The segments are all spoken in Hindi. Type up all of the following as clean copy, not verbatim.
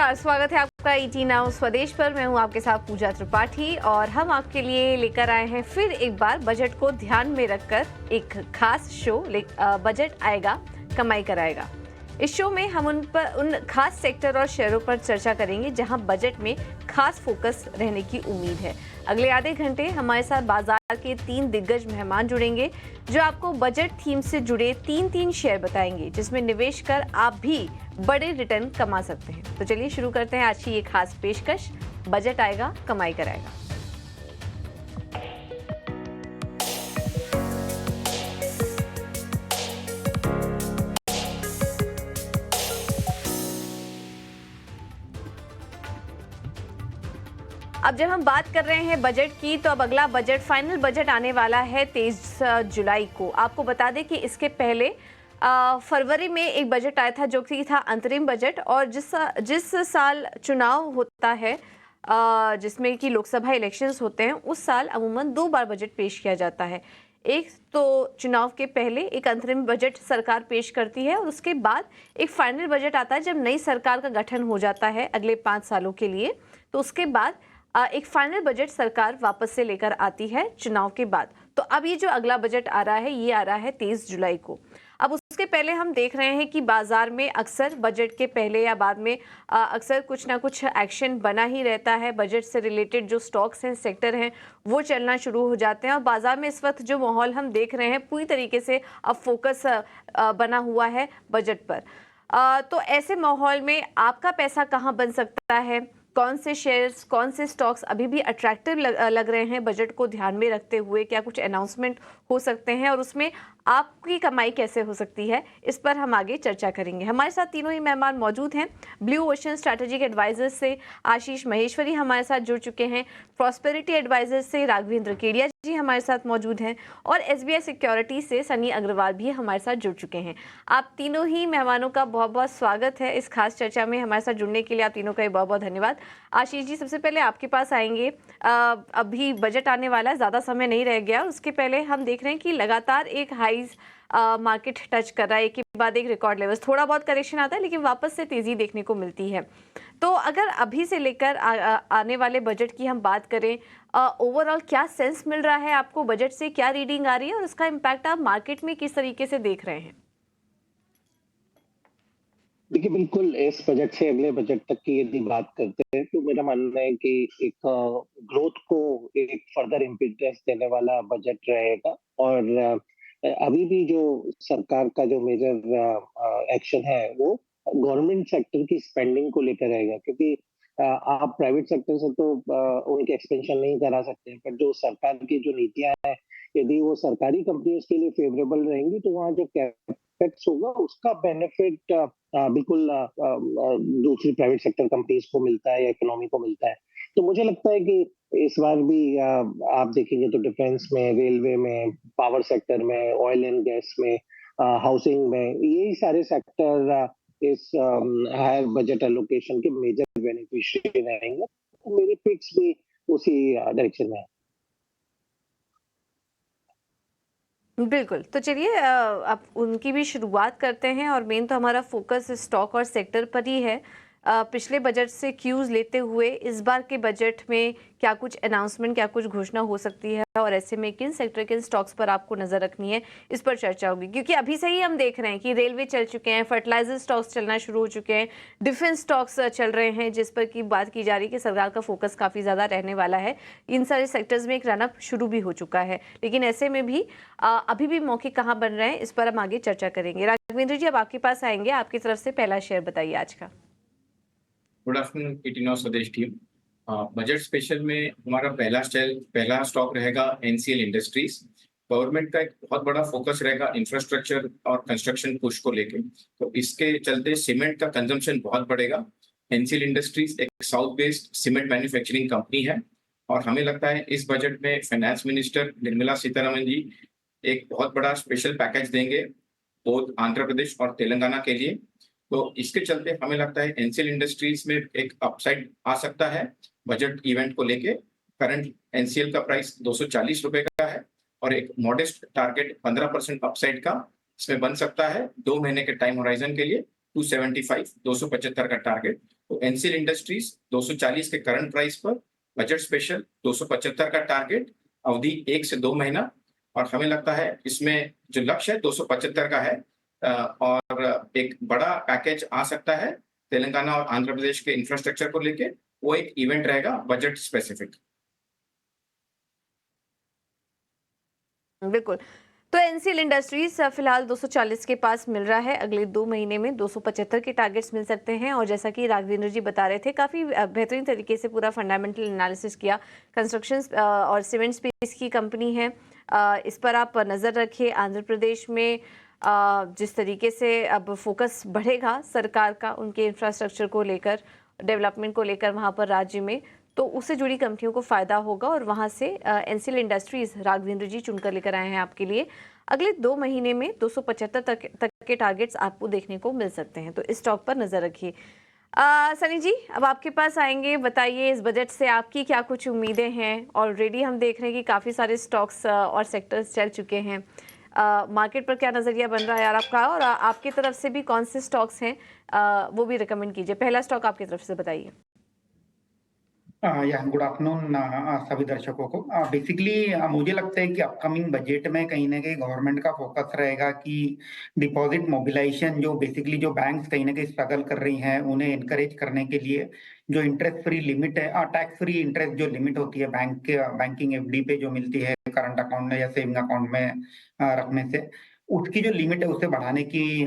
नमस्कार, स्वागत है आपका ईटी नाउ स्वदेश पर। मैं हूं आपके साथ पूजा त्रिपाठी और हम आपके लिए लेकर आए हैं फिर एक बार बजट को ध्यान में रखकर एक खास शो। बजट आएगा कमाई कराएगा। इस शो में हम उन खास सेक्टर और शेयरों पर चर्चा करेंगे जहां बजट में खास फोकस रहने की उम्मीद है। अगले आधे घंटे हमारे साथ बाजार के 3 दिग्गज मेहमान जुड़ेंगे जो आपको बजट थीम से जुड़े तीन शेयर बताएंगे जिसमें निवेश कर आप भी बड़े रिटर्न कमा सकते हैं। तो चलिए शुरू करते हैं आज की ये खास पेशकश, बजट आएगा कमाई कराएगा। अब जब हम बात कर रहे हैं बजट की, तो अब अगला बजट, फाइनल बजट आने वाला है 23 जुलाई को। आपको बता दें कि इसके पहले फरवरी में एक बजट आया था जो कि था अंतरिम बजट, और जिस साल चुनाव होता है, जिसमें कि लोकसभा इलेक्शंस होते हैं, उस साल अमूमन 2 बार बजट पेश किया जाता है। एक तो चुनाव के पहले एक अंतरिम बजट सरकार पेश करती है और उसके बाद एक फाइनल बजट आता है जब नई सरकार का गठन हो जाता है अगले 5 सालों के लिए। तो उसके बाद एक फाइनल बजट सरकार वापस से लेकर आती है चुनाव के बाद। तो अब ये जो अगला बजट आ रहा है, ये आ रहा है 23 जुलाई को। अब उसके पहले हम देख रहे हैं कि बाजार में अक्सर बजट के पहले या बाद में अक्सर कुछ ना कुछ एक्शन बना ही रहता है। बजट से रिलेटेड जो स्टॉक्स हैं, सेक्टर हैं, वो चलना शुरू हो जाते हैं और बाजार में इस वक्त जो माहौल हम देख रहे हैं, पूरी तरीके से अब फोकस बना हुआ है बजट पर। तो ऐसे माहौल में आपका पैसा कहाँ बन सकता है, कौन से शेयर्स, कौन से स्टॉक्स अभी भी अट्रैक्टिव लग रहे हैं बजट को ध्यान में रखते हुए, क्या कुछ अनाउंसमेंट हो सकते हैं और उसमें आपकी कमाई कैसे हो सकती है, इस पर हम आगे चर्चा करेंगे। हमारे साथ तीनों ही मेहमान मौजूद हैं। ब्लू ओशन स्ट्रैटेजिक एडवाइजर्स से आशीष महेश्वरी हमारे साथ जुड़ चुके हैं, प्रॉस्पेरिटी एडवाइजर्स से राघवेंद्र केडिया जी हमारे साथ मौजूद हैं और एसबीआई सिक्योरिटी से सनी अग्रवाल भी हमारे साथ जुड़ चुके हैं। आप तीनों ही मेहमानों का बहुत बहुत स्वागत है इस खास चर्चा में। हमारे साथ जुड़ने के लिए आप तीनों का बहुत बहुत धन्यवाद। आशीष जी, सबसे पहले आपके पास आएंगे। अभी बजट आने वाला है, ज़्यादा समय नहीं रह गया। उसके पहले हम देख रहे हैं कि लगातार एक हाईज मार्केट टच कर रहा है, एक के बाद एक रिकॉर्ड लेवल्स। थोड़ा बहुत करेक्शन आता है लेकिन वापस से तेज़ी देखने को मिलती है। तो अगर अभी से लेकर आने वाले बजट की हम बात करें, ओवरऑल क्या सेंस मिल रहा है आपको, बजट से क्या रीडिंग आ रही है और उसका इम्पैक्ट आप मार्केट में किस तरीके से देख रहे हैं? देखिए, बिल्कुल इस बजट से अगले बजट तक की यदि बात करते हैं तो मेरा मानना है कि एक ग्रोथ को एक फर्दर इम्पीटस देने वाला बजट रहेगा। और अभी भी जो सरकार का जो मेजर एक्शन है वो गवर्नमेंट सेक्टर की स्पेंडिंग को लेकर रहेगा, क्योंकि आप प्राइवेट सेक्टर से तो उनके एक्सपेंशन नहीं करा सकते हैं, पर जो सरकार की जो नीतियां हैं, यदि वो सरकारी कंपनियों के लिए फेवरेबल रहेंगी तो वहाँ जो कैपेक्स होगा उसका बेनिफिट बिल्कुल दूसरी प्राइवेट सेक्टर कंपनीज को मिलता है या इकोनॉमी को मिलता है। तो मुझे लगता है कि इस बार भी आप देखेंगे तो डिफेंस में, रेलवे में, पावर सेक्टर में, ऑयल एंड गैस में, हाउसिंग में, यही सारे सेक्टर इस हायर बजट एलोकेशन के मेजर बेनिफिशियरी रहेंगे। तो मेरी पिक्स भी उसी डायरेक्शन में है। बिल्कुल, तो चलिए अब उनकी भी शुरुआत करते हैं और मेन तो हमारा फोकस स्टॉक और सेक्टर पर ही है। पिछले बजट से क्यूज लेते हुए इस बार के बजट में क्या कुछ अनाउंसमेंट, क्या कुछ घोषणा हो सकती है और ऐसे में किन सेक्टर, किन स्टॉक्स पर आपको नजर रखनी है, इस पर चर्चा होगी। क्योंकि अभी से ही हम देख रहे हैं कि रेलवे चल चुके हैं, फर्टिलाइजर स्टॉक्स चलना शुरू हो चुके हैं, डिफेंस स्टॉक्स चल रहे हैं, जिस पर की बात की जा रही है कि सरकार का फोकस काफ़ी ज़्यादा रहने वाला है। इन सारे सेक्टर्स में एक रनअप शुरू भी हो चुका है, लेकिन ऐसे में भी अभी भी मौके कहाँ बन रहे हैं, इस पर हम आगे चर्चा करेंगे। राघवेंद्र जी, अब आपके पास आएंगे, आपकी तरफ से पहला शेयर बताइए आज का। गुड आफ्टरनून ईटी नाउ स्वदेश टीम। बजट स्पेशल में हमारा पहला स्टॉक रहेगा एनसीएल इंडस्ट्रीज। गवर्नमेंट का एक बहुत बड़ा फोकस रहेगा इंफ्रास्ट्रक्चर और कंस्ट्रक्शन पुश को लेके, तो इसके चलते सीमेंट का कंजम्पशन बहुत बढ़ेगा। एनसीएल इंडस्ट्रीज एक south based cement manufacturing company है और हमें लगता है इस बजट में फाइनेंस मिनिस्टर निर्मला सीतारमण जी एक बहुत बड़ा स्पेशल पैकेज देंगे बोथ आंध्र प्रदेश और तेलंगाना के लिए। तो इसके चलते हमें लगता है एनसीएल इंडस्ट्रीज में एक अपसाइड आ सकता है बजट इवेंट को लेके। करंट एनसीएल का प्राइस 240 रुपए का है और एक मॉडेस्ट टारगेट 15% अपसाइड का इसमें बन सकता है 2 महीने के टाइम होराइजन के लिए। 275 275 का टारगेट तो एनसीएल इंडस्ट्रीज 240 के करंट प्राइस पर, बजट स्पेशल 275 का टारगेट, अवधि 1 से 2 महीना, और हमें लगता है इसमें जो लक्ष्य है 275 का है। और एक बड़ा पैकेज आ सकता है तेलंगाना और आंध्र प्रदेश के इंफ्रास्ट्रक्चर को लेके, वो एक इवेंट रहेगा बजट स्पेसिफिक। बिल्कुल। तो एनसीएल इंडस्ट्रीज फिलहाल 240 के पास मिल रहा है, अगले 2 महीने में 275 के टारगेट्स मिल सकते हैं। और जैसा कि राघवेंद्र जी बता रहे थे, काफ़ी बेहतरीन तरीके से पूरा फंडामेंटल एनालिसिस किया। कंस्ट्रक्शन और सीमेंट स्पेस की कंपनी है, इस पर आप नज़र रखिए। आंध्र प्रदेश में जिस तरीके से अब फोकस बढ़ेगा सरकार का उनके इंफ्रास्ट्रक्चर को लेकर, डेवलपमेंट को लेकर वहाँ पर राज्य में, तो उससे जुड़ी कंपनियों को फ़ायदा होगा। और वहाँ से एनसीएल इंडस्ट्रीज राघवेंद्र जी चुनकर लेकर आए हैं आपके लिए। अगले 2 महीने में 275 तक के टारगेट्स आपको देखने को मिल सकते हैं, तो इस स्टॉक पर नज़र रखिए। सनी जी, अब आपके पास आएंगे, बताइए इस बजट से आपकी क्या कुछ उम्मीदें हैं। ऑलरेडी हम देख रहे हैं कि काफ़ी सारे स्टॉक्स और सेक्टर्स चल चुके हैं। मार्केट पर क्या नज़रिया बन रहा है यार आपका, और आपकी तरफ से भी कौन से स्टॉक्स हैं वो भी रिकमेंड कीजिए। पहला स्टॉक आपकी तरफ से बताइए। या गुड आफ्टरनून सभी दर्शकों को। बेसिकली मुझे लगता है कि अपकमिंग बजट में कहीं ना कहीं गवर्नमेंट का फोकस रहेगा कि डिपॉजिट मोबिलाइजेशन, जो बेसिकली जो बैंक्स कहीं ना कहीं स्ट्रगल कर रही हैं उन्हें इनकरेज करने के लिए जो इंटरेस्ट फ्री लिमिट है, टैक्स फ्री इंटरेस्ट जो लिमिट होती है बैंकिंग एफडी पे जो मिलती है करंट अकाउंट में या सेविंग अकाउंट में रखने से, उसकी जो लिमिट है उसे बढ़ाने की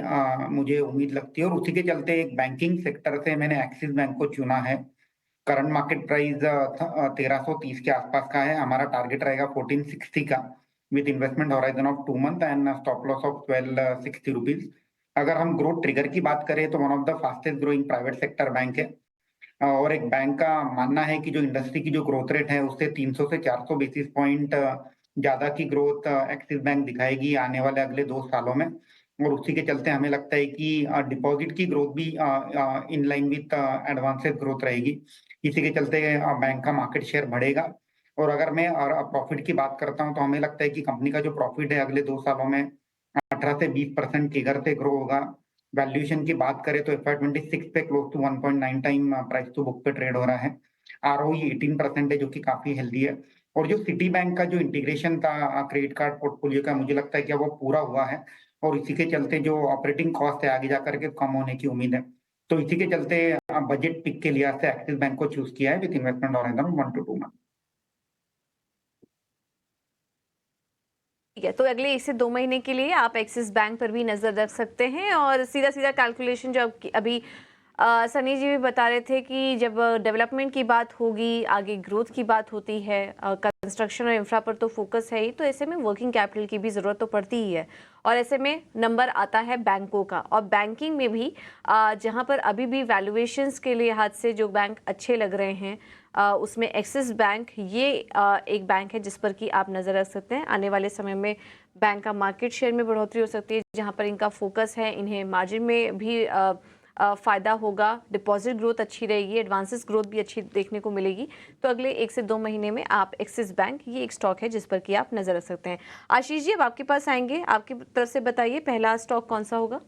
मुझे उम्मीद लगती है। और उसी के चलते एक बैंकिंग सेक्टर से मैंने एक्सिस बैंक को चुना है। करंट मार्केट प्राइस 1330 के आसपास का है। हमारा टारगेट रहेगा 1460 का, with investment horizon of 2 month and stop loss of 1260 rupees. अगर हम ग्रोथ ट्रिगर की बात करें तो one of the fastest growing private sector bank है। और एक बैंक का मानना है कि जो इंडस्ट्री की जो ग्रोथ रेट है उससे 300 से 400 बेसिस पॉइंट ज्यादा की ग्रोथ एक्सिस बैंक दिखाएगी आने वाले अगले 2 सालों में। और उसी के चलते हमें लगता है कि डिपॉजिट की ग्रोथ भी in line with advances growth रहेगी। इसी के चलते बैंक का मार्केट शेयर बढ़ेगा। और अगर मैं प्रॉफिट की बात करता हूं तो हमें लगता है कि कंपनी का जो प्रॉफिट है अगले 2 सालों में 18 से 20% किगर से ग्रो होगा। वैल्यूएशन की बात करें तो FY26 पे close to 1.9 time price to book पे ट्रेड हो रहा है। ROE 18% है, जो कि काफी हेल्दी है। और जो सिटी बैंक का जो इंटीग्रेशन था क्रेडिट कार्ड पोर्टफोलियो का, मुझे लगता है कि वो पूरा हुआ है। और इसी के चलते जो ऑपरेटिंग कॉस्ट है आगे जाकर के कम होने की उम्मीद है। तो इसी के चलते बजट पिक के लिहाज से एक्सिस बैंक को चूज किया है with investment horizon 1 to 2 month. ठीक है, तो अगले 1 से 2 महीने के लिए आप एक्सिस बैंक पर भी नज़र रख सकते हैं। और सीधा सीधा कैलकुलेशन जो अभी सनी जी भी बता रहे थे कि जब डेवलपमेंट की बात होगी, आगे ग्रोथ की बात होती है, कंस्ट्रक्शन और इंफ्रा पर तो फोकस है ही, तो ऐसे में वर्किंग कैपिटल की भी ज़रूरत तो पड़ती ही है। और ऐसे में नंबर आता है बैंकों का। और बैंकिंग में भी जहां पर अभी भी वैल्यूएशंस के लिहाज से जो बैंक अच्छे लग रहे हैं, उसमें एक्सिस बैंक ये एक बैंक है जिस पर कि आप नज़र रख सकते हैं। आने वाले समय में बैंक का मार्केट शेयर में बढ़ोतरी हो सकती है, जहां पर इनका फोकस है। इन्हें मार्जिन में भी फ़ायदा होगा, डिपॉजिट ग्रोथ अच्छी रहेगी, एडवांसेस ग्रोथ भी अच्छी देखने को मिलेगी। तो अगले 1 से 2 महीने में आप एक्सिस बैंक, ये एक स्टॉक है जिस पर कि आप नज़र रख सकते हैं। आशीष जी, अब आपके पास आएंगे, आपकी तरफ से बताइए पहला स्टॉक कौन सा होगा।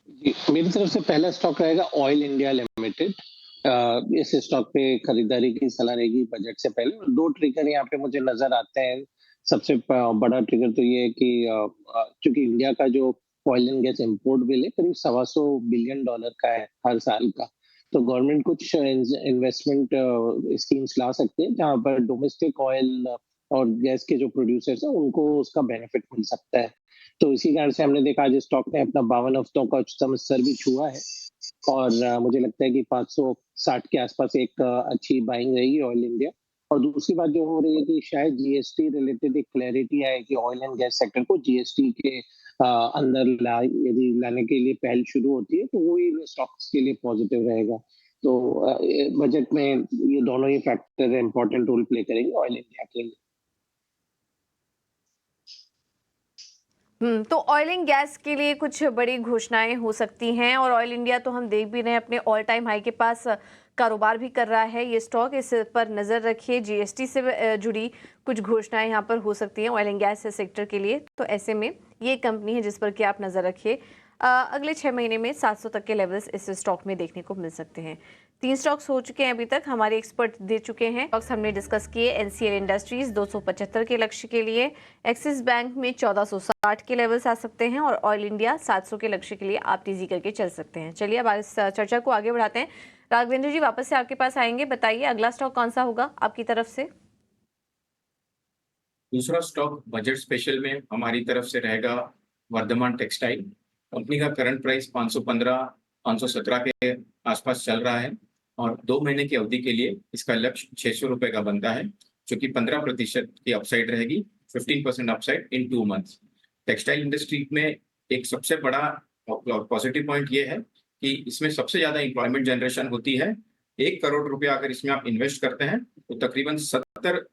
जी, मेरी तरफ से पहला स्टॉक रहेगा ऑयल इंडिया लिमिटेड। इस स्टॉक पे खरीदारी की सलाह रहेगी बजट से पहले। 2 ट्रिगर यहाँ पे मुझे नजर आते हैं। सबसे बड़ा ट्रिगर तो ये है कि चूंकि इंडिया का जो oil and gas import bill है करीब $125 बिलियन का है हर साल का। तो गवर्नमेंट कुछ इन्वेस्टमेंट स्कीम्स ला सकते हैं जहां पर डोमेस्टिक ऑयल और गैस के जो प्रोड्यूसर्स हैं उनको उसका बेनिफिट मिल सकता है। तो इसी कारण से हमने देखा आज स्टॉक ने अपना 52 हफ्तों का उच्चतम स्तर भी छुआ है। और मुझे लगता है कि 560 के आसपास एक अच्छी बाइंग रहेगी ऑयल इंडिया। और दूसरी बात जो हो रही है कि शायद जीएसटी रिलेटेड एक क्लैरिटी आए कि ऑयल एंड गैस सेक्टर को जीएसटी के अंदर यदि लाने के लिए पहल शुरू होती है तो वो इन स्टॉक्स के लिए पॉजिटिव रहेगा। तो बजट में ये दोनों ही फैक्टर इंपॉर्टेंट रोल प्ले करेंगे ऑयल इंडिया के लिए। तो ऑयल एंड गैस के लिए कुछ बड़ी घोषणाएं हो सकती हैं। और ऑयल इंडिया तो हम देख भी रहे हैं अपने ऑल टाइम हाई के पास कारोबार भी कर रहा है ये स्टॉक, इस पर नज़र रखिए। जीएसटी से जुड़ी कुछ घोषणाएं यहाँ पर हो सकती हैं ऑयल एंड गैस सेक्टर के लिए। तो ऐसे में ये कंपनी है जिस पर कि आप नज़र रखिए। अगले 6 महीने में 700 तक के लेवल्स इस स्टॉक में देखने को मिल सकते हैं। 3 स्टॉक्स हो चुके हैं अभी तक, हमारे एक्सपर्ट दे चुके हैं। स्टॉक्स हमने डिस्कस किए। एनसीएल इंडस्ट्रीज 275 के लक्ष्य के लिए, एक्सिस बैंक में 1460 के लेवल्स आ सकते हैं और ऑयल इंडिया 700 के लक्ष्य के लिए आप तेजी करके चल सकते हैं। चलिए अब इस चर्चा को आगे बढ़ाते हैं। राघवेंद्र जी वापस से आपके पास आएंगे, बताइए अगला स्टॉक कौन सा होगा आपकी तरफ से? दूसरा स्टॉक बजट स्पेशल में हमारी तरफ से रहेगा वर्धमान टेक्सटाइल। कंपनी का करंट प्राइस 515-517 के आसपास चल रहा है और 2 महीने की अवधि के लिए इसका लक्ष्य 600 रुपए का बनता है, जो कि 15% की अपसाइड रहेगी, 15% अपसाइड इन 2 मंथ्स। टेक्सटाइल इंडस्ट्री में एक सबसे बड़ा पॉजिटिव पॉइंट ये है कि इसमें सबसे ज्यादा एम्प्लॉयमेंट जनरेशन होती है। 1 करोड़ रुपया अगर इसमें आप इन्वेस्ट करते हैं तो तकरीबन 70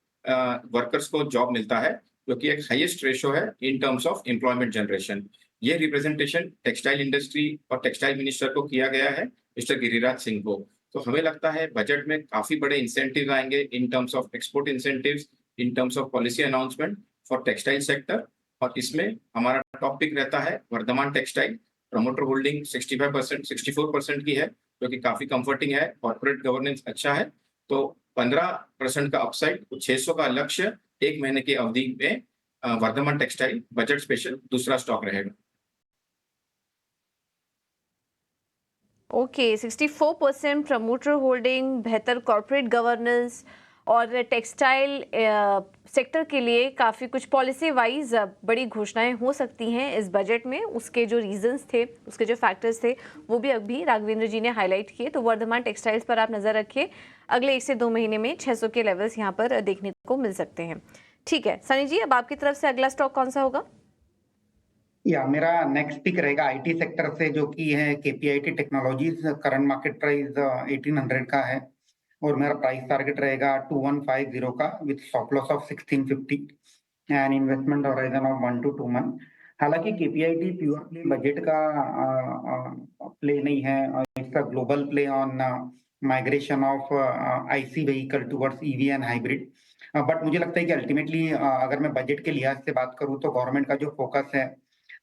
वर्कर्स को जॉब मिलता है, जो कि एक हाईएस्ट रेशो है in terms of employment generation. ये रिप्रेजेंटेशन टेक्सटाइल इंडस्ट्री और टेक्सटाइल मिनिस्टर को किया गया है, मिस्टर गिरिराज सिंह को। तो हमें लगता है बजट में काफी बड़े इंसेंटिव आएंगे in terms of export incentives, in terms of policy announcement for textile sector. और इसमें हमारा टॉप पिक रहता है वर्धमान टेक्सटाइल। प्रमोटर होल्डिंग 65%, 64% की है, जो कि काफी कंफर्टिंग है। कॉर्पोरेट गवर्नेंस अच्छा है। तो 15% का अपसाइड, 600 का लक्ष्य 1 महीने की अवधि में वर्धमान टेक्सटाइल बजट स्पेशल दूसरा स्टॉक रहेगा। ओके, 64% प्रमोटर होल्डिंग, बेहतर कॉर्पोरेट गवर्नेंस और टेक्सटाइल सेक्टर के लिए काफ़ी कुछ पॉलिसी वाइज बड़ी घोषणाएं हो सकती हैं इस बजट में। उसके जो रीजंस थे, उसके जो फैक्टर्स थे, वो भी अभी राघवेंद्र जी ने हाईलाइट किए। तो वर्धमान टेक्सटाइल्स पर आप नज़र रखिए, अगले 1 से 2 महीने में 600 के लेवल्स यहाँ पर देखने को मिल सकते हैं। ठीक है सनी जी, अब आपकी तरफ से अगला स्टॉक कौन सा होगा? मेरा नेक्स्ट पिक रहेगा आईटी सेक्टर से, जो कि है KPIT technologies. Current market price 1800 का है और मेरा प्राइस टारगेट रहेगा 2150 का with stop loss of 1650 and investment horizon of 1 to 2 month. हालांकि केपीआईटी प्योर प्ले बजट का प्ले नहीं है, इसका global play on migration of IC vehicle towards EV and hybrid. But मुझे लगता है कि अल्टीमेटली अगर मैं बजट के लिहाज से बात करूं तो गवर्नमेंट का जो फोकस है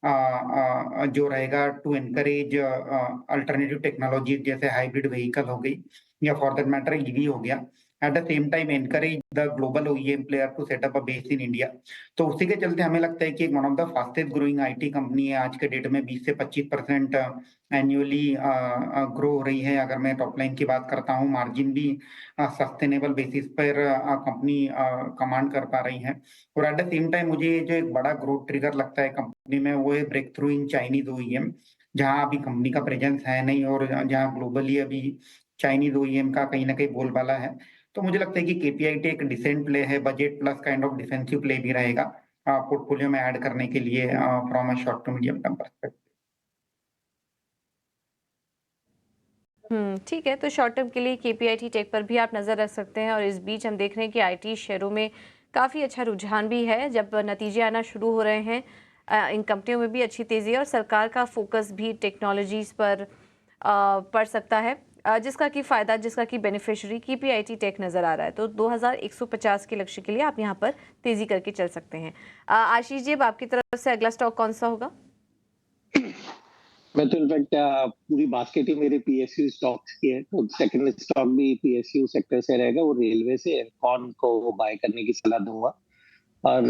जो रहेगा टू एनकरेज अल्टरनेटिव टेक्नोलॉजी, जैसे हाइब्रिड व्हीकल हो गई या फॉर दैट मैटर ईवी हो गया। At the same time encourage the global OEM player to set up a base in India. तो उसी के चलते हमें लगता है कि one of the fastest growing IT company है आज के डेट में। 20 से 25% एनुअली ग्रो हो रही है। अगर मैं टॉप लाइन की बात करता हूँ, मार्जिन भी सस्टेनेबल बेसिस पर कंपनी कमांड कर पा रही है। और एट द सेम टाइम मुझे जो एक बड़ा ग्रोथ ट्रिगर लगता है कंपनी में, वो है breakthrough in Chinese OEM, जहां अभी कंपनी का प्रेजेंस है नहीं और जहां ग्लोबली अभी चाइनीज ओईएम का कहीं ना कहीं बोलबाला है। तो मुझे लगता है कि केपीआईटी एक डिसेंट प्ले है, budget plus kind of defensive play भी रहेगा पोर्टफोलियो में ऐड करने के लिए from a short to medium term perspective. ठीक है, तो शॉर्ट टर्म के लिए केपीआईटी टेक पर भी आप नज़र रख सकते हैं। और इस बीच हम देख रहे हैं कि आईटी शेयरों में काफ़ी अच्छा रुझान भी है। जब नतीजे आना शुरू हो रहे हैं, इन कंपनियों में भी अच्छी तेज़ी है और सरकार का फोकस भी टेक्नोलॉजीज़ पर पड़ सकता है, जिसका कि फ़ायदा, जिसका कि बेनिफिशियरी केपीआईटी टेक नज़र आ रहा है। तो 2150 के लक्ष्य के लिए आप यहाँ पर तेज़ी करके चल सकते हैं। आशीष जी, अब आपकी तरफ से अगला स्टॉक कौन सा होगा? मैं तो इनफैक्ट पूरी बास्केट ही मेरे पीएसयू स्टॉक्स की है, तो सेकंड स्टॉक भी पीएसयू सेक्टर से रहेगा। वो रेलवे से इरकॉन को बाय करने की सलाह दूंगा। और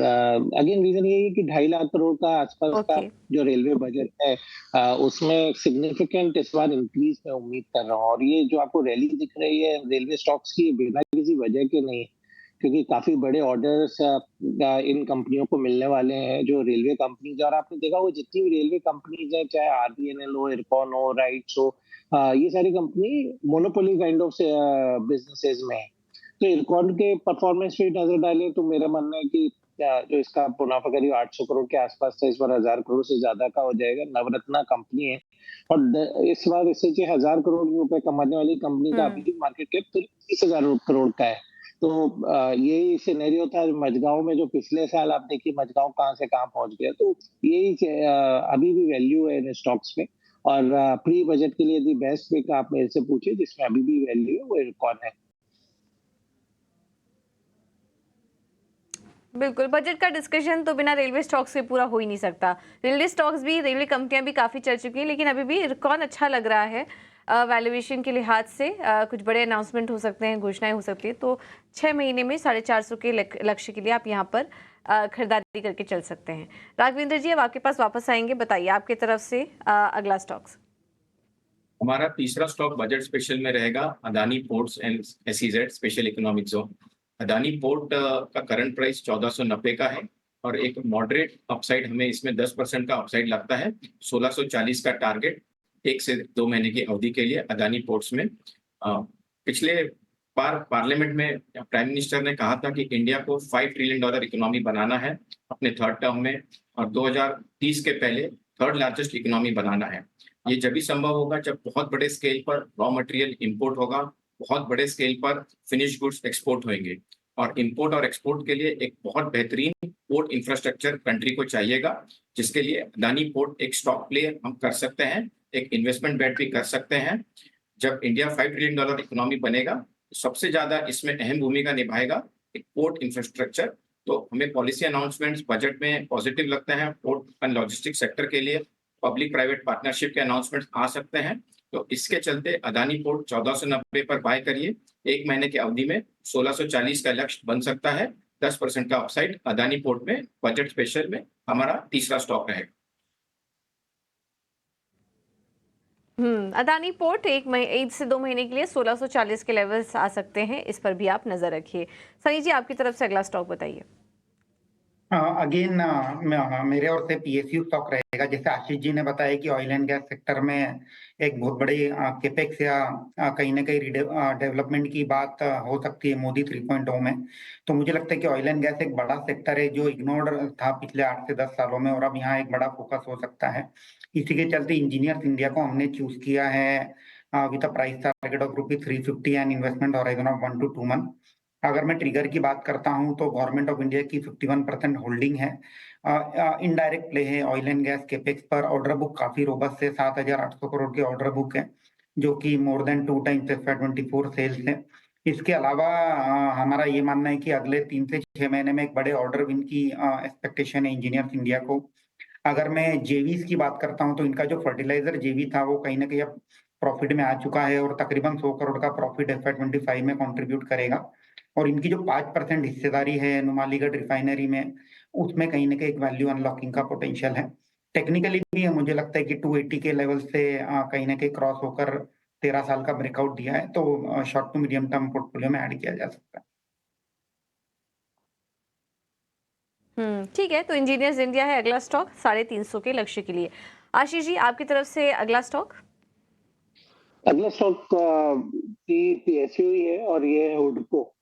अगेन रीजन ये है कि 2.5 लाख करोड़ का आसपास का ओके। जो रेलवे बजट है, उसमें सिग्निफिकेंट इस बार इंक्रीज मैं उम्मीद कर रहा हूँ। और ये जो आपको रैली दिख रही है रेलवे स्टॉक्स की, बिना किसी वजह के नहीं, क्योंकि काफी बड़े ऑर्डर्स इन कंपनियों को मिलने वाले हैं जो रेलवे कंपनीज। और आपने देखा वो जितनी भी रेलवे कंपनीज हैं, चाहे आरबीएनएल हो, इरकॉन हो, राइट्स हो, ये सारी company monopoly kind of businesses में है। तो इरकॉन के परफॉर्मेंस पे नजर डालें तो मेरा मानना है कि जो इसका मुनाफा करीब 800 करोड़ के आसपास था, इस बार 1000 करोड़ से ज्यादा का हो जाएगा। नवरत्ना कंपनी है और इस बार इससे 1000 करोड़ रुपए कमाने वाली कंपनी का अभी मार्केट कैप 30,000 करोड़ का है। तो यही सिनेरियो था मजगांव में, जो पिछले साल आप देखिए मजगांव कहाँ से कहाँ पहुंच गया। तो यही अभी भी वैल्यू है इन स्टॉक्स में। और प्री बजट के लिए दी बेस्ट पिक आप मेरे से पूछे जिसमें अभी भी वैल्यू है, वो इरकॉन है। बिल्कुल, बजट का डिस्कशन तो बिना रेलवे स्टॉक्स के पूरा हो ही नहीं सकता। रेलवे स्टॉक्स भी, रेलवे कंपनियाँ भी काफ़ी चल चुकी हैं, लेकिन अभी भी इरकॉन अच्छा लग रहा है वैल्यूएशन के लिहाज से। कुछ बड़े अनाउंसमेंट हो सकते हैं, घोषणाएँ हो सकती हैं, तो 6 महीने में 450 के लक्ष्य के लिए आप यहाँ पर खरीदारी करके चल सकते हैं। राघवेंद्र जी, अब आपके पास वापस आएँगे, बताइए आपकी तरफ से अगला स्टॉक्स। हमारा तीसरा स्टॉक बजट स्पेशल में रहेगा Adani ports and SEZ special economic zone. Adani port का करंट प्राइस 1490 का है और एक मॉडरेट अपसाइड हमें इसमें 10% का अपसाइड लगता है। 1640 का टारगेट 1 से 2 महीने की अवधि के लिए अदानी पोर्ट्स में। पिछले बार पार्लियामेंट में प्राइम मिनिस्टर ने कहा था कि इंडिया को $5 ट्रिलियन इकोनॉमी बनाना है अपने थर्ड टर्म में, और 2030 के पहले थर्ड लार्जेस्ट इकोनॉमी बनाना है। ये जब भी संभव होगा जब बहुत बड़े स्केल पर रॉ मटेरियल इंपोर्ट होगा, बहुत बड़े स्केल पर फिनिश गुड्स एक्सपोर्ट होंगे, और इंपोर्ट और एक्सपोर्ट के लिए एक बहुत बेहतरीन पोर्ट इंफ्रास्ट्रक्चर कंट्री को चाहिएगा, जिसके लिए अदानी पोर्ट एक स्टॉक प्ले हम कर सकते हैं, एक इन्वेस्टमेंट बेट भी कर सकते हैं। जब इंडिया $5 ट्रिलियन इकोनॉमी बनेगा तो सबसे ज्यादा इसमें अहम भूमिका निभाएगा एक पोर्ट इंफ्रास्ट्रक्चर। तो हमें पॉलिसी अनाउंसमेंट्स बजट में पॉजिटिव लगते हैं। पोर्ट एंड लॉजिस्टिक सेक्टर के लिए पब्लिक प्राइवेट पार्टनरशिप के अनाउंसमेंट आ सकते हैं, तो इसके चलते अदानी पोर्ट 1490 पर बाय करिए। 1 महीने की अवधि में 1640 का लक्ष्य बन सकता है। 10% का अपसाइड अदानी पोर्ट में बजट स्पेशल में हमारा तीसरा स्टॉक रहेगा। अदानी पोर्ट 1 से 2 महीने के लिए 1640 के लेवल्स आ सकते हैं, इस पर भी आप नजर रखिए। सनी जी, आपकी तरफ से अगला स्टॉक बताइए। अगेन मेरे ओर से पीएसयू स्टॉक रहेगा। जैसे आशीष जी ने बताया कि ऑयल एंड गैस सेक्टर में एक बहुत बड़ी केपेक्स या कहीं ना कहीं डेवलपमेंट की बात हो सकती है मोदी 3.0 में। तो मुझे लगता है कि ऑयल एंड गैस एक बड़ा सेक्टर है जो इग्नोर्ड था पिछले 8 से 10 सालों में, और अब यहाँ एक बड़ा फोकस हो सकता है। इसी के चलते इंजीनियर्स इंडिया को हमने चूज किया है with a price target of ₹350 and investment horizon of 1 to 2 month. अगर मैं ट्रिगर की बात करता हूं तो गवर्नमेंट ऑफ इंडिया की 51% होल्डिंग है। इनडायरेक्ट प्ले है ऑयल एंड गैस केपेक्स पर। ऑर्डर बुक काफी रोबस्ट है, 7,800 करोड़ के ऑर्डर बुक है, जो कि more than 2 times FY24 sales है। इसके अलावा हमारा ये मानना है कि अगले 3 से 6 महीने में एक बड़े ऑर्डर विन की एक्सपेक्टेशन है इंजीनियर्स इंडिया को। अगर मैं जेवीज की बात करता हूं तो इनका जो फर्टिलाइजर जेवी था वो कहीं ना कहीं अब प्रॉफिट में आ चुका है और तकरीबन 100 करोड़ का प्रॉफिट FY25 में कंट्रीब्यूट करेगा। और इनकी जो 5% हिस्सेदारी है नुमालीगढ़ रिफाइनरी में, उसमें कहीं ना कहीं एक वैल्यू अनलॉकिंग का पोटेंशियल है। टेक्निकली भी मुझे लगता है कि 280 के लेवल से कहीं ना कहीं क्रॉस होकर 13 साल का ब्रेकआउट दिया है, तो short to medium term portfolio में ऐड किया जा सकता है। ठीक है, तो इंजीनियर्स इंडिया है अगला स्टॉक 350 के लक्ष्य के लिए। आशीष जी, आपकी तरफ से अगला स्टॉक। अगला स्टॉक पीएसयू ही है और ये है हुडको।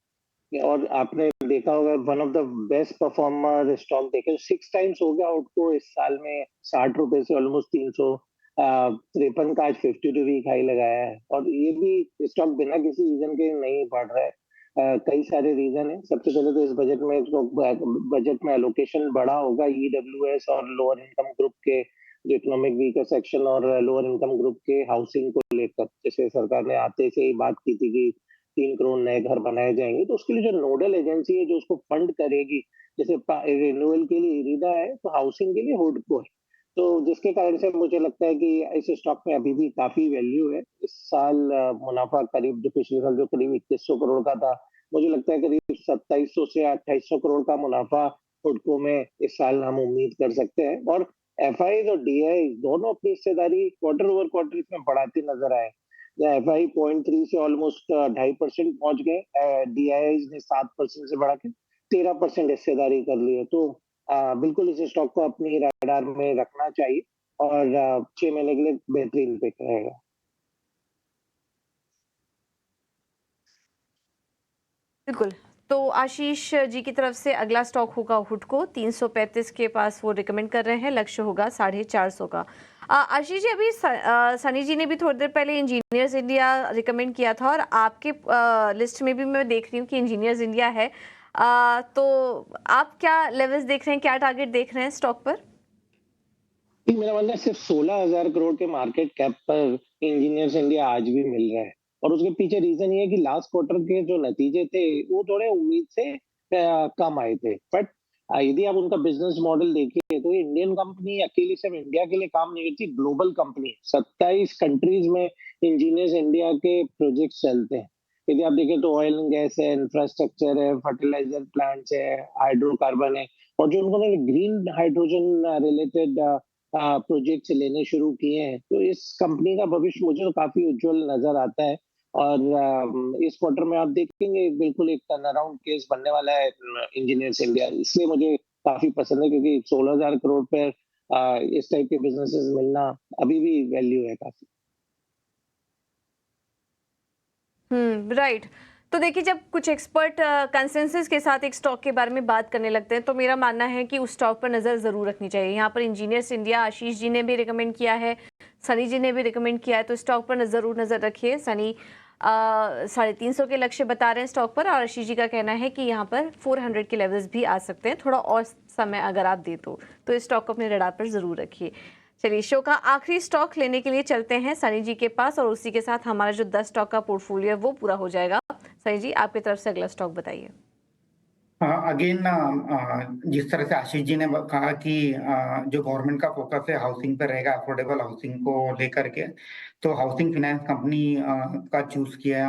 और आपने देखा होगा one of the best performer stock देखे 6 टाइम्स हो गया हुडको इस साल में। 60 रुपए से ऑलमोस्ट 353 का आज 52 वीक हाई लगाया है। और ये भी स्टॉक बिना किसी रीजन के नहीं बढ़ रहा है। कई सारे रीजन है। सबसे पहले तो इस बजट में एलोकेशन बढ़ा होगा ईडब्ल्यूएस और लोअर इनकम ग्रुप के, जो इकोनॉमिक वीकर सेक्शन और लोअर इनकम ग्रुप के हाउसिंग को लेकर। जैसे सरकार ने आते से ही बात की थी कि 3 करोड़ नए घर बनाए जाएंगे, तो उसके लिए जो नोडल एजेंसी है जो उसको फंड करेगी, जैसे रिन्यूअल के लिए इरिडा है तो हाउसिंग के लिए हुडको है। तो जिसके कारण से मुझे लगता है कि इस स्टॉक में अभी भी काफी वैल्यू है। इस साल मुनाफा करीब, जो पिछले साल जो करीब 2100 करोड़ का था, मुझे लगता है करीब 2700 से 2800 करोड़ का मुनाफा हुडको में इस साल हम उम्मीद कर सकते हैं। और एफआई और डीआई दोनों अपनी हिस्सेदारी क्वार्टर ओवर क्वार्टर इसमें बढ़ाते नजर आए। एफआई 0.3 से ऑलमोस्ट 2.5% पहुंच गए। डीआई ने 7% से बढ़ा के 13% हिस्सेदारी कर ली है। तो बिल्कुल इस स्टॉक को अपनी रडार में रखना चाहिए और 6 महीने के लिए बेहतरीन पिक रहेगा। बिल्कुल, तो आशीष जी की तरफ से अगला स्टॉक होगा हुडको। 335 के पास वो रिकमेंड कर रहे हैं, लक्ष्य होगा 450 का। आशीष जी, अभी सनी जी ने भी थोड़ी देर पहले इंजीनियर्स इंडिया रिकमेंड किया था, और आपके लिस्ट में भी मैं देख रही हूँ कि इंजीनियर्स इंडिया है। तो आप क्या लेवल्स देख रहे हैं, क्या टारगेट देख रहे हैं स्टॉक पर? मेरा मानना है सिर्फ 16,000 करोड़ के मार्केट कैप पर इंजीनियर्स इंडिया आज भी मिल रहा है। और उसके पीछे रीजन ये है कि लास्ट क्वार्टर के जो नतीजे थे वो थोड़े उम्मीद से कम आए थे। बट यदि आप उनका बिजनेस मॉडल देखिए तो इंडियन कंपनी अकेली सिर्फ इंडिया के लिए काम नहीं करती, ग्लोबल कंपनी 27 कंट्रीज में इंजीनियर्स इंडिया के प्रोजेक्ट्स चलते हैं। यदि आप देखें तो ऑयल एंड गैस है, इंफ्रास्ट्रक्चर है, फर्टिलाइजर प्लांट्स है, हाइड्रोकार्बन है, और जो उन्होंने ग्रीन हाइड्रोजन रिलेटेड प्रोजेक्ट्स लेने शुरू किए हैं, तो इस कंपनी का भविष्य मुझे तो काफी उज्जवल नजर आता है। और इस क्वार्टर में आप देखेंगे बिल्कुल एक टर्न अराउंड केस बनने वाला है इंजीनियर्स इंडिया, इसलिए मुझे काफी पसंद है, क्योंकि 16,000 करोड़ पे इस टाइप के बिजनेसेस मिलना अभी भी वैल्यू है काफी। राइट। तो देखिए, जब कुछ एक्सपर्ट कंसेंसस के साथ एक स्टॉक के बारे में बात करने लगते हैं तो मेरा मानना है कि उस स्टॉक पर नज़र ज़रूर रखनी चाहिए। यहाँ पर इंजीनियर्स इंडिया आशीष जी ने भी रिकमेंड किया है, सनी जी ने भी रिकमेंड किया है, तो स्टॉक पर ज़रूर नज़र रखिए। सनी 350 के लक्ष्य बता रहे हैं स्टॉक पर, और आशीष जी का कहना है कि यहाँ पर 400 के लेवल्स भी आ सकते हैं, थोड़ा और समय अगर आप दे तो इस स्टॉक को अपने रडार पर ज़रूर रखिए। चलिए, शो का आखिरी स्टॉक लेने के लिए चलते हैं सनी जी के पास, और उसी के साथ हमारा जो 10 स्टॉक का पोर्टफोलियो है वो पूरा हो जाएगा। सनी जी, आपकी तरफ से अगला स्टॉक बताइए। अगेन जिस तरह से आशीष जी ने कहा कि जो गवर्नमेंट का फोकस है हाउसिंग पर रहेगा, अफोर्डेबल हाउसिंग को लेकर के, तो हाउसिंग फाइनेंस कंपनी का चूज किया।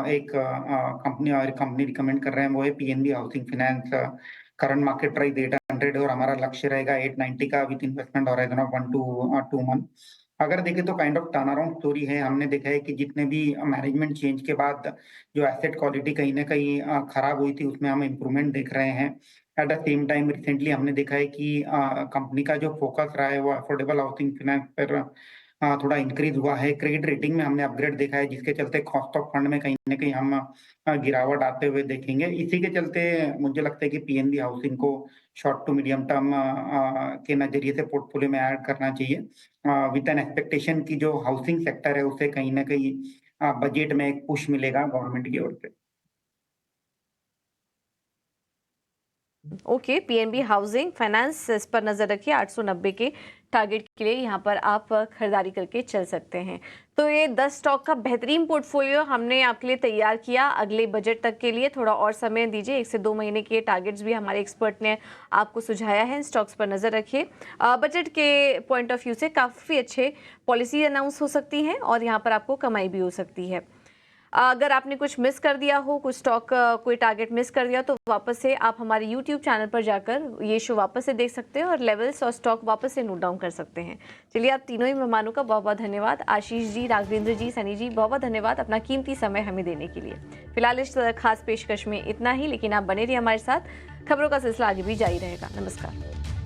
एक कंपनी रिकमेंड कर रहे हैं, वो है PNB housing finance. Current market price 800 और हमारा लक्ष्य रहेगा 890 का, with investment horizon of 1 to 2 month. अगर देखें तो kind of turn around story है। हमने देखा है कि जितने भी मैनेजमेंट चेंज के बाद जो एसेट क्वालिटी कहीं ना कहीं खराब हुई थी, उसमें हम इम्प्रूवमेंट देख रहे हैं। Eight the same time recently हमने देखा है कि कंपनी का जो फोकस रहा है वो अफोर्डेबल हाउसिंग फाइनेंस पर थोड़ा इंक्रीज हुआ है। क्रेडिट रेटिंग में हमने अपग्रेड देखा है, जिसके चलते कॉस्ट ऑफ फंड में कहीं ना कहीं हम गिरावट आते हुए देखेंगे। इसी के चलते मुझे लगता है कि पीएनबी हाउसिंग को शॉर्ट टू मीडियम टर्म के नजरिए से पोर्टफोलियो में ऐड करना चाहिए, विद एन एक्सपेक्टेशन की जो हाउसिंग सेक्टर है उसे कहीं ना कहीं बजट में एक पुश मिलेगा गवर्नमेंट की ओर से। ओके, पीएनबी हाउसिंग फाइनेंस, इस पर नज़र रखिए। 890 के टारगेट के लिए यहाँ पर आप खरीदारी करके चल सकते हैं। तो ये 10 स्टॉक का बेहतरीन पोर्टफोलियो हमने आपके लिए तैयार किया। अगले बजट तक के लिए थोड़ा और समय दीजिए, 1 से 2 महीने के टारगेट्स भी हमारे एक्सपर्ट ने आपको सुझाया है। स्टॉक्स पर नज़र रखिए। बजट के पॉइंट ऑफ व्यू से काफ़ी अच्छे पॉलिसी अनाउंस हो सकती हैं और यहाँ पर आपको कमाई भी हो सकती है। अगर आपने कुछ मिस कर दिया हो, कुछ स्टॉक कोई टारगेट मिस कर दिया, तो वापस से आप हमारे YouTube चैनल पर जाकर ये शो वापस से देख सकते हैं और लेवल्स और स्टॉक वापस से नोट डाउन कर सकते हैं। चलिए, आप तीनों ही मेहमानों का बहुत बहुत धन्यवाद। आशीष जी, राघवेंद्र जी, सनी जी, बहुत बहुत धन्यवाद अपना कीमती समय हमें देने के लिए। फिलहाल इस खास पेशकश में इतना ही, लेकिन आप बने रहिए हमारे साथ। खबरों का सिलसिला आगे भी जारी रहेगा। नमस्कार।